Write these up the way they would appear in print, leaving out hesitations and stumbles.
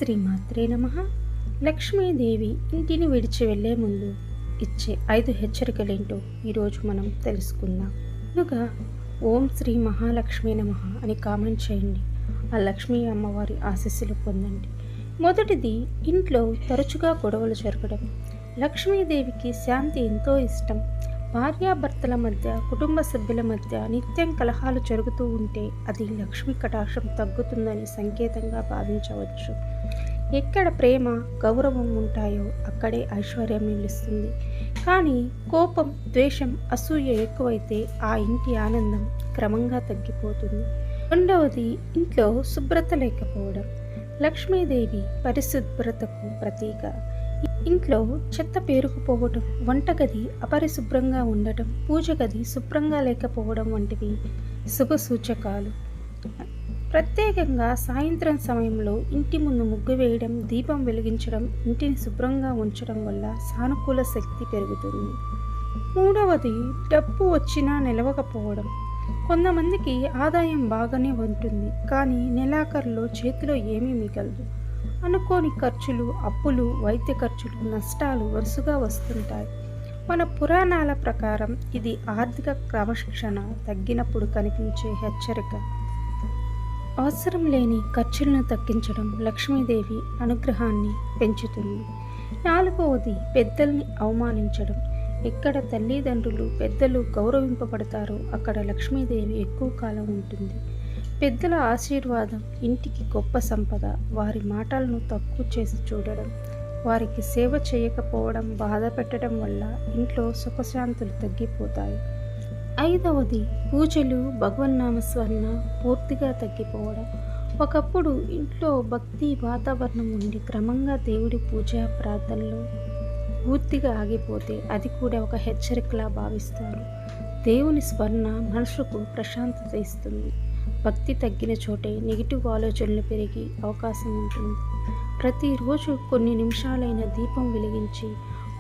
శ్రీమాత్రే నమః. లక్ష్మీదేవి ఇంటిని విడిచి వెళ్లే ముందు ఇచ్చే 5 హెచ్చరికలేంటో ఈరోజు మనం తెలుసుకుందాం. ముందుగా ఓం శ్రీ మహాలక్ష్మీ నమః అని కామెంట్ చేయండి. ఆ లక్ష్మీ అమ్మవారి ఆశీస్సులు పొందండి. మొదటిది, ఇంట్లో తరచుగా గొడవలు జరగడం. లక్ష్మీదేవికి శాంతి ఎంతో ఇష్టం. భార్యాభర్తల మధ్య, కుటుంబ సభ్యుల మధ్య నిత్యం కలహాలు జరుగుతూ ఉంటే అది లక్ష్మీ కటాక్షం తగ్గుతుందని సంకేతంగా భావించవచ్చు. ఎక్కడ ప్రేమ, గౌరవం ఉంటాయో అక్కడే ఐశ్వర్యం నిలుస్తుంది. కానీ కోపం, ద్వేషం, అసూయ ఎక్కువైతే ఆ ఇంటి ఆనందం క్రమంగా తగ్గిపోతుంది. రెండవది, ఇంట్లో శుభ్రత లేకపోవడం. లక్ష్మీదేవి పరిశుభ్రతకు ప్రతీక. ఇంట్లో చెత్త పేరుకుపోవడం, వంటగది అపరిశుభ్రంగా ఉండటం, పూజ గది శుభ్రంగా లేకపోవడం వంటివి శుభ సూచకాలు. ప్రత్యేకంగా సాయంత్రం సమయంలో ఇంటి ముందు ముగ్గు వేయడం, దీపం వెలిగించడం, ఇంటిని శుభ్రంగా ఉంచడం వల్ల సానుకూల శక్తి పెరుగుతుంది. మూడవది, డబ్బు వచ్చినా నిలవకపోవడం. కొంతమందికి ఆదాయం బాగానే ఉంటుంది, కానీ నెలాఖరులో చేతిలో ఏమీ మిగలదు. అనుకోని ఖర్చులు, అప్పులు, వైద్య ఖర్చులు, నష్టాలు వరుసగా వస్తుంటాయి. మన పురాణాల ప్రకారం ఇది ఆర్థిక క్రమశిక్షణ తగ్గినప్పుడు కనిపించే హెచ్చరిక. అవసరం లేని ఖర్చులను తగ్గించడం లక్ష్మీదేవి అనుగ్రహాన్ని పెంచుతుంది. నాలుగవది, పెద్దల్ని అవమానించడం. ఎక్కడ తల్లిదండ్రులు, పెద్దలు గౌరవింపబడతారో అక్కడ లక్ష్మీదేవి ఎక్కువ కాలం ఉంటుంది. పెద్దల ఆశీర్వాదం ఇంటికి గొప్ప సంపద. వారి మాటలను తక్కువ చేసి చూడడం, వారికి సేవ చేయకపోవడం, బాధ పెట్టడం వల్ల ఇంట్లో సుఖశాంతులు తగ్గిపోతాయి. ఐదవది, పూజలు, భగవన్నామస్మరణ పూర్తిగా తగ్గిపోవడం. ఒకప్పుడు ఇంట్లో భక్తి వాతావరణం ఉండి క్రమంగా దేవుడి పూజ, ప్రార్థనలు పూర్తిగా ఆగిపోతే అది కూడా ఒక హెచ్చరికలా భావిస్తారు. దేవుని స్మరణ మనసుకు ప్రశాంతత ఇస్తుంది. భక్తి తగ్గిన చోటే నెగిటివ్ ఆలోచనలు పెరిగి అవకాశం ఉంటుంది. ప్రతిరోజు కొన్ని నిమిషాలైన దీపం వెలిగించి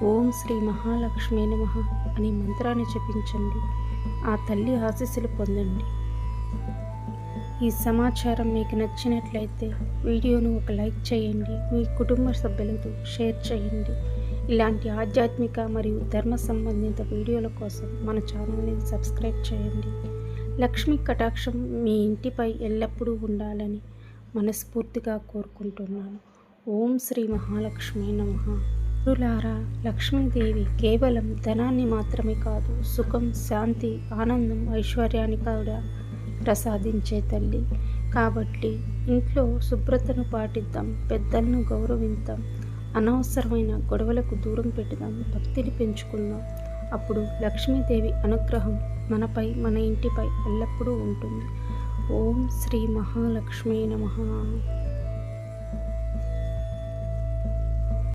ఓం శ్రీ మహాలక్ష్మీ నమః అనే మంత్రాన్ని జపించండి. ఆ తల్లి ఆశీస్సులు పొందండి. ఈ సమాచారం మీకు నచ్చినట్లయితే వీడియోను ఒక లైక్ చేయండి. మీ కుటుంబ సభ్యులతో షేర్ చేయండి. ఇలాంటి ఆధ్యాత్మిక మరియు ధర్మ సంబంధిత వీడియోల కోసం మన ఛానల్ని సబ్స్క్రైబ్ చేయండి. లక్ష్మీ కటాక్షం మీ ఇంటిపై ఎల్లప్పుడూ ఉండాలని మనస్ఫూర్తిగా కోరుకుంటున్నాను. ఓం శ్రీ మహాలక్ష్మీ నమః. పురులారా, లక్ష్మీదేవి కేవలం ధనాన్ని మాత్రమే కాదు, సుఖం, శాంతి, ఆనందం, ఐశ్వర్యాన్ని కూడా ప్రసాదించే తల్లి. కాబట్టి ఇంట్లో శుభ్రతను పాటిద్దాం, పెద్దలను గౌరవిద్దాం, అనవసరమైన గొడవలకు దూరం పెట్టుదాం, భక్తిని పెంచుకుందాం. అప్పుడు లక్ష్మీదేవి అనుగ్రహం మనపై, మన ఇంటిపై ఎల్లప్పుడూ ఉంటుంది. ఓం శ్రీ మహాలక్ష్మీ నమః.